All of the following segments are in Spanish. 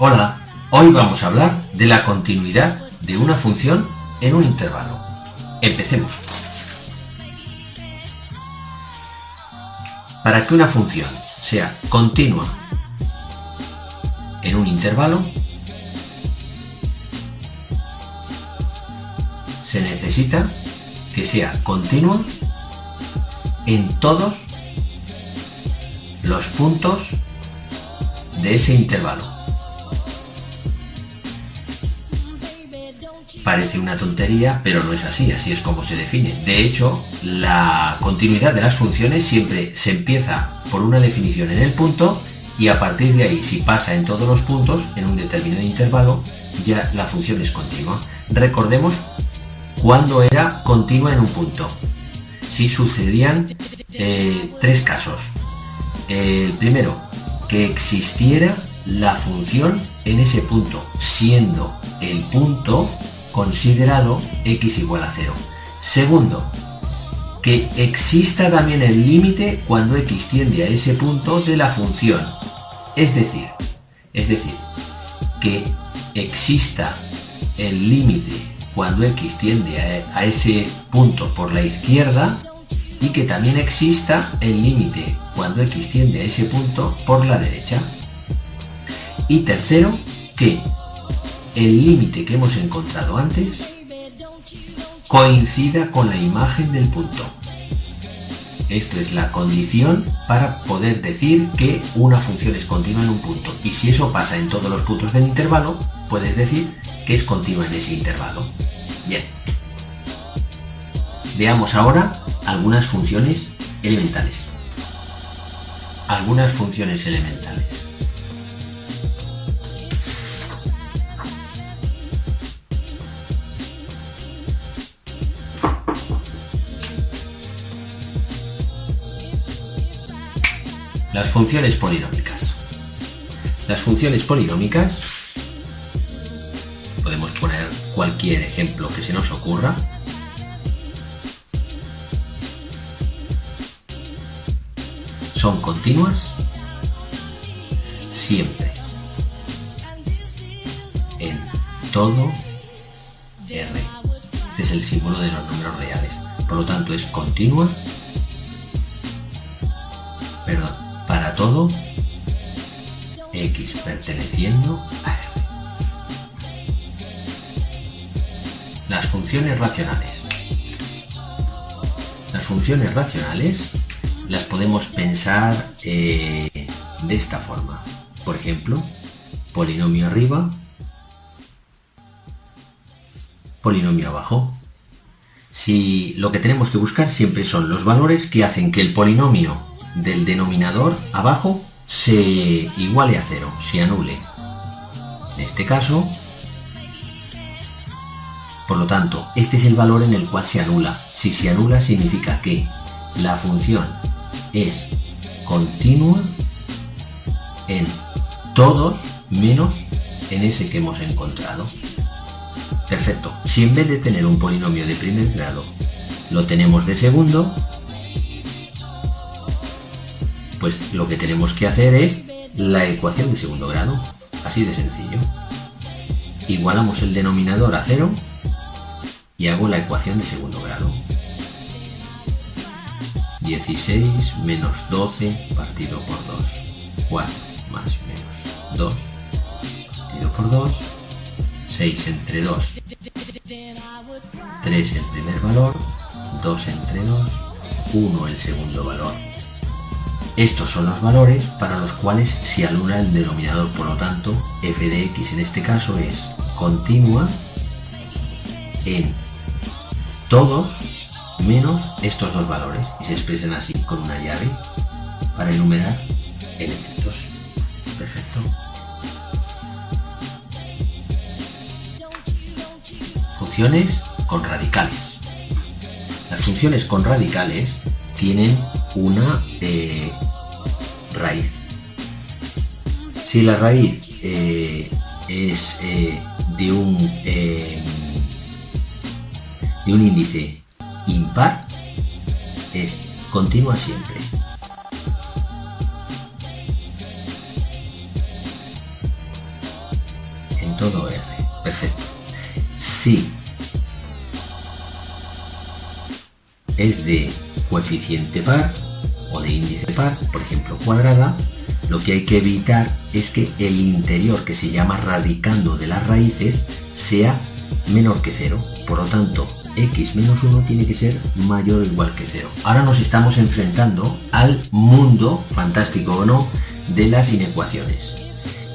Hola, hoy vamos a hablar de la continuidad de una función en un intervalo. Empecemos. Para que una función sea continua en un intervalo, se necesita que sea continua en todos los puntos de ese intervalo. Parece una tontería, pero no es así, así es como se define. De hecho, la continuidad de las funciones siempre se empieza por una definición en el punto y a partir de ahí, si pasa en todos los puntos, en un determinado intervalo, ya la función es continua. Recordemos cuándo era continua en un punto. Si sucedían tres casos. El primero, que existiera la función en ese punto, siendo el punto considerado x igual a 0. Segundo, que exista también el límite cuando x tiende a ese punto de la función. Es decir, que exista el límite cuando x tiende a ese punto por la izquierda y que también exista el límite cuando x tiende a ese punto por la derecha. Y tercero, que el límite que hemos encontrado antes coincida con la imagen del punto. Esto es la condición para poder decir que una función es continua en un punto. Y si eso pasa en todos los puntos del intervalo, puedes decir que es continua en ese intervalo. Bien. Veamos ahora algunas funciones elementales. Algunas funciones elementales. Las funciones polinómicas. Las funciones polinómicas, podemos poner cualquier ejemplo que se nos ocurra. Son continuas siempre en todo R. Este es el símbolo de los números reales. Por lo tanto, es continua, para todo x perteneciendo a R. Las funciones racionales. Las funciones racionales las podemos pensar de esta forma. Por ejemplo, polinomio arriba, polinomio abajo. Si lo que tenemos que buscar siempre son los valores que hacen que el polinomio del denominador abajo se iguale a 0, se anule. En este caso, por lo tanto, este es el valor en el cual se anula. Si se anula significa que la función es continua en todos menos en ese que hemos encontrado. Perfecto. Si en vez de tener un polinomio de primer grado lo tenemos de segundo, pues lo que tenemos que hacer es la ecuación de segundo grado. Así de sencillo. Igualamos el denominador a 0 y hago la ecuación de segundo grado. 16 menos 12 partido por 2. 4 más menos 2 partido por 2. 6 entre 2. 3 el primer valor. 2 entre 2. 1 el segundo valor. Estos son los valores para los cuales se anula el denominador. Por lo tanto, f de x en este caso es continua en todos menos estos dos valores y se expresan así con una llave para enumerar elementos. Perfecto. Funciones con radicales. Las funciones con radicales tienen una raíz. Si la raíz es de un índice impar, es continua siempre. todo R. Perfecto. Si es de coeficiente par o de índice par, por ejemplo cuadrada, lo que hay que evitar es que el interior, que se llama radicando de las raíces, sea menor que 0. Por lo tanto, x menos 1 tiene que ser mayor o igual que 0. Ahora nos estamos enfrentando al mundo, fantástico o no, de las inecuaciones.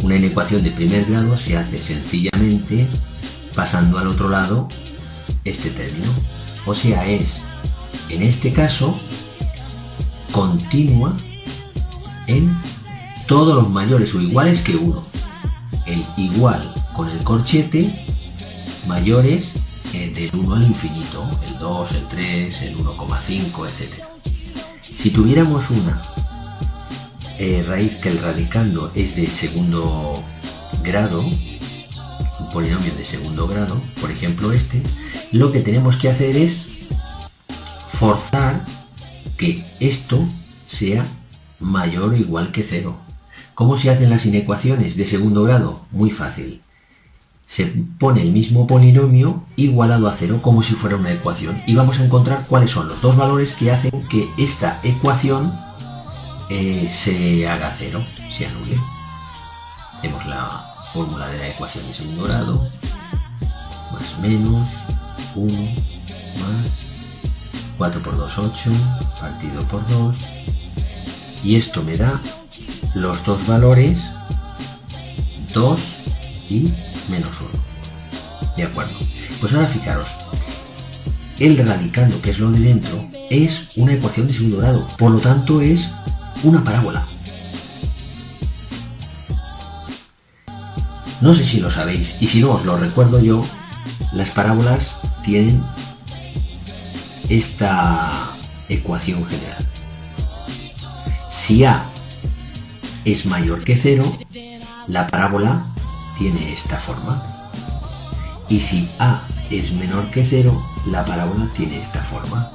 Una inecuación de primer grado se hace sencillamente pasando al otro lado este término. O sea, es, en este caso, continua en todos los mayores o iguales que 1. El igual con el corchete, mayores del 1 al infinito, el 2, el 3, el 1,5, etc. Si tuviéramos una raíz que el radicando es de segundo grado, un polinomio de segundo grado, por ejemplo este, lo que tenemos que hacer es forzar que esto sea mayor o igual que 0. ¿Cómo se hacen las inecuaciones de segundo grado? Muy fácil. Se pone el mismo polinomio igualado a 0 como si fuera una ecuación y vamos a encontrar cuáles son los dos valores que hacen que esta ecuación se haga 0, se anule. Tenemos la fórmula de la ecuación de segundo grado, más menos 1 más 4 por 2, 8, partido por 2, y esto me da los dos valores 2 y menos 1. ¿De acuerdo? Pues ahora fijaros, el radicando, que es lo de dentro, es una ecuación de segundo grado, por lo tanto es una parábola. No sé si lo sabéis, y si no os lo recuerdo yo, las parábolas tienen esta ecuación general. Si A es mayor que 0, la parábola tiene esta forma. Y si A es menor que 0, la parábola tiene esta forma.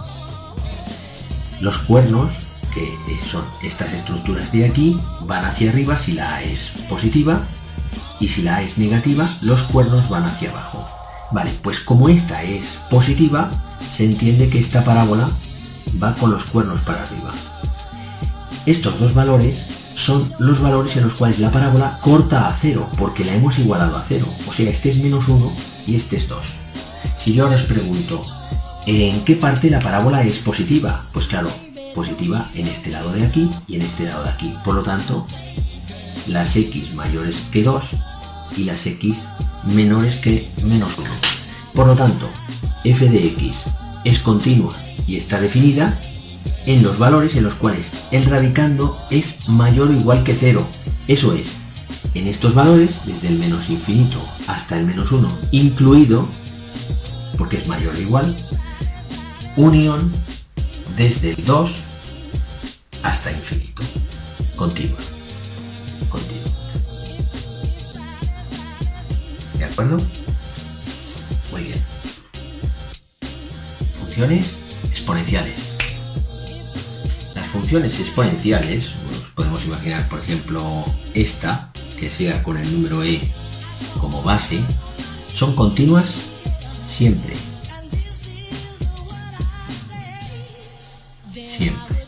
Los cuernos, que son estas estructuras de aquí, van hacia arriba si la A es positiva, y si la A es negativa, los cuernos van hacia abajo. Vale, pues como esta es positiva, se entiende que esta parábola va con los cuernos para arriba. Estos dos valores son los valores en los cuales la parábola corta a 0, porque la hemos igualado a 0. O sea, este es menos 1 y este es 2. Si yo ahora os pregunto, ¿en qué parte la parábola es positiva? Pues claro, positiva en este lado de aquí y en este lado de aquí. Por lo tanto, las x mayores que 2 y las x menores que menos 1. Por lo tanto, f de x es continua y está definida en los valores en los cuales el radicando es mayor o igual que 0. Eso es, en estos valores, desde el menos infinito hasta el menos 1, incluido, porque es mayor o igual, unión desde el 2 hasta infinito. Continua. Continua. ¿De acuerdo? Muy bien. Funciones exponenciales. Las funciones exponenciales, pues podemos imaginar, por ejemplo, esta, que sea con el número e como base, son continuas siempre. Siempre.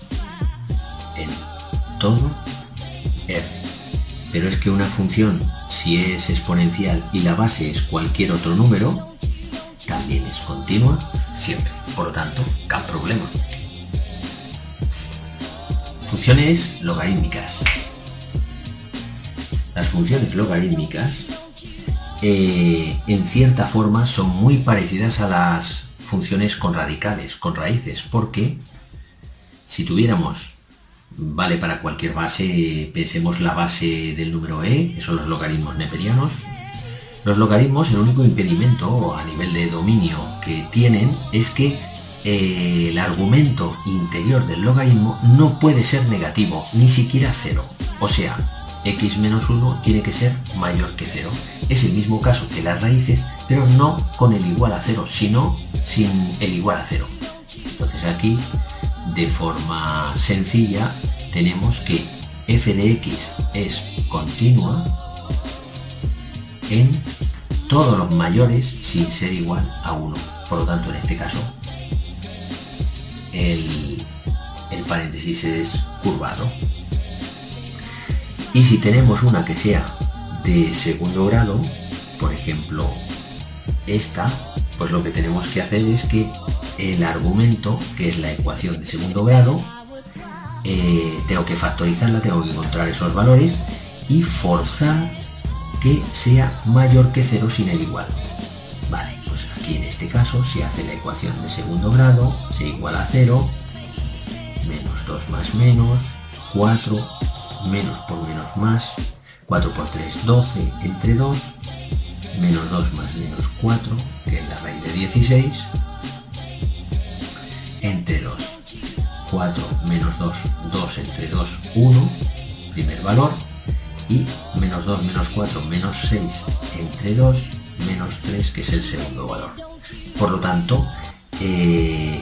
En todo R. Pero es que una función, si es exponencial y la base es cualquier otro número, también es continua siempre. Por lo tanto, cap problema. Funciones logarítmicas. Las funciones logarítmicas en cierta forma son muy parecidas a las funciones con radicales, con raíces, porque si tuviéramos, vale para cualquier base, pensemos la base del número e, que son los logaritmos neperianos. Los logaritmos, el único impedimento a nivel de dominio que tienen es que el argumento interior del logaritmo no puede ser negativo, ni siquiera 0. O sea, x menos 1 tiene que ser mayor que 0. Es el mismo caso que las raíces, pero no con el igual a 0, sino sin el igual a 0. Entonces aquí, de forma sencilla, tenemos que f de x es continua en todos los mayores sin ser igual a 1. Por lo tanto, en este caso, el paréntesis es curvado. Y si tenemos una que sea de segundo grado, por ejemplo esta, pues lo que tenemos que hacer es que el argumento, que es la ecuación de segundo grado, tengo que factorizarla, tengo que encontrar esos valores y forzar que sea mayor que 0 sin el igual. Vale, pues aquí en este caso se hace la ecuación de segundo grado, se iguala a 0, menos 2 más menos, 4, menos por menos más, 4 por 3, 12, entre 2, menos 2 más menos 4, que es la raíz de 16, entre 2, 4 menos 2, 2 entre 2, 1, primer valor, y menos 2 menos 4 menos 6 entre 2, menos 3, que es el segundo valor. Por lo tanto,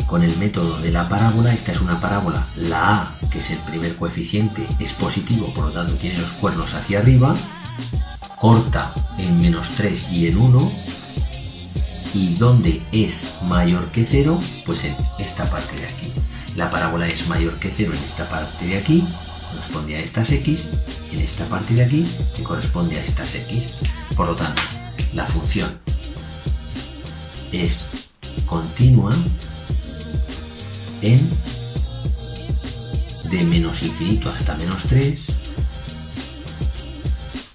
con el método de la parábola, esta es una parábola, la A, que es el primer coeficiente, es positivo, por lo tanto tiene los cuernos hacia arriba, corta en menos 3 y en 1, y donde es mayor que 0, pues en esta parte de aquí. La parábola es mayor que 0 en esta parte de aquí, corresponde a estas x, en esta parte de aquí, que corresponde a estas x. Por lo tanto, la función es continua en de menos infinito hasta menos 3,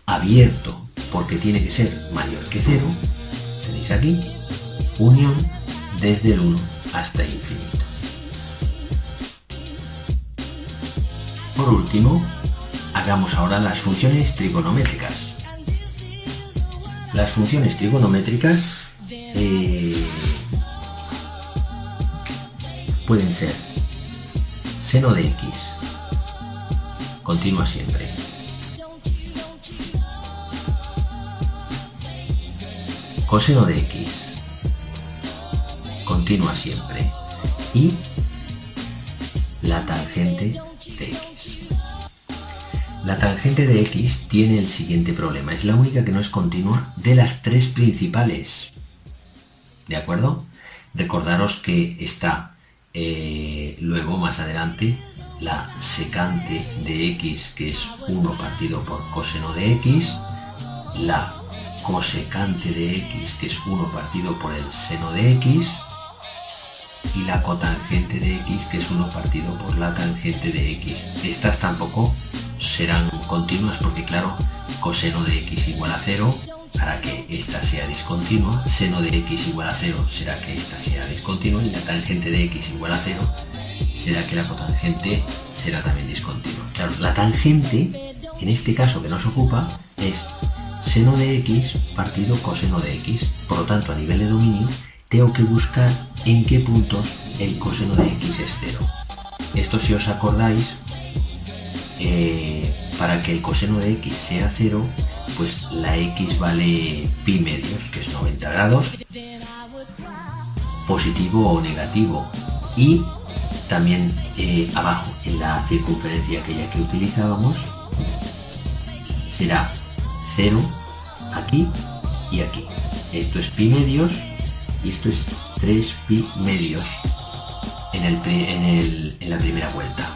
abierto porque tiene que ser mayor que 0, tenéis aquí, unión desde el 1 hasta infinito. Por último, hagamos ahora las funciones trigonométricas. Las funciones trigonométricas pueden ser seno de x, continua siempre, coseno de x, continua siempre, y la tangente de x. La tangente de x tiene el siguiente problema, es la única que no es continua de las tres principales. ¿De acuerdo? Recordaros que está luego más adelante la secante de x, que es 1 partido por coseno de x, la cosecante de x, que es 1 partido por el seno de x, y la cotangente de x, que es 1 partido por la tangente de x. Estas tampoco serán continuas porque, claro, coseno de x igual a 0 hará que esta sea discontinua, seno de x igual a 0 será que esta sea discontinua, y la tangente de x igual a 0 será que la cotangente será también discontinua. Claro, la tangente, en este caso que nos ocupa, es seno de x partido coseno de x. Por lo tanto, a nivel de dominio, tengo que buscar en qué puntos el coseno de x es 0. Esto, si os acordáis, para que el coseno de x sea 0, pues la x vale pi medios, que es 90 grados, positivo o negativo, y también abajo, en la circunferencia aquella que utilizábamos, será 0 aquí y aquí. Esto es pi medios y esto es 3 pi medios en la primera vuelta,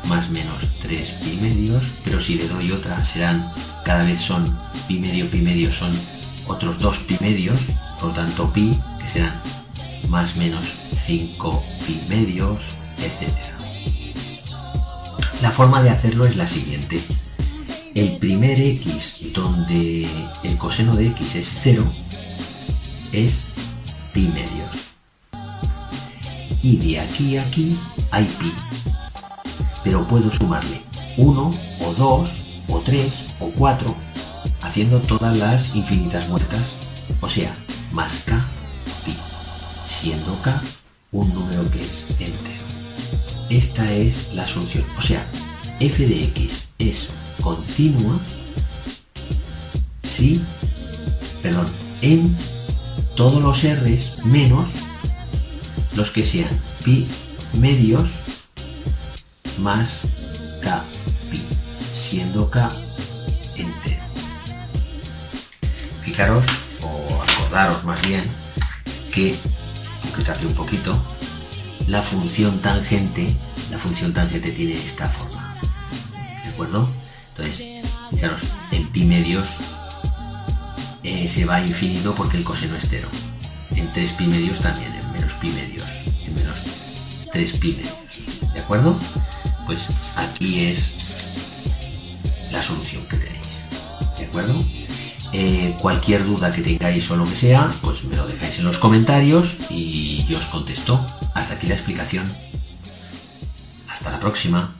más menos 3 pi medios, pero si le doy otra serán, cada vez son pi medio son otros 2 pi medios, por lo tanto pi, que serán más menos 5 pi medios, etc. La forma de hacerlo es la siguiente: el primer x donde el coseno de x es 0 es pi medios, y de aquí a aquí hay pi, pero puedo sumarle 1 o 2 o 3 o 4 haciendo todas las infinitas vueltas, o sea, más k pi, siendo k un número que es entero. Esta es la solución, o sea, f de x es continua si, en todos los r's menos los que sean pi medios más k pi, siendo k entero. Fijaros recordaros más bien que, aunque tarde un poquito, la función tangente tiene esta forma, ¿de acuerdo? Entonces, fijaros, en pi medios se va a infinito porque el coseno es cero. En 3 pi medios también, en menos pi medios, en menos 3 pi medios, ¿de acuerdo? Pues aquí es la solución que tenéis, ¿de acuerdo? Cualquier duda que tengáis o lo que sea, pues me lo dejáis en los comentarios y yo os contesto. Hasta aquí la explicación. Hasta la próxima.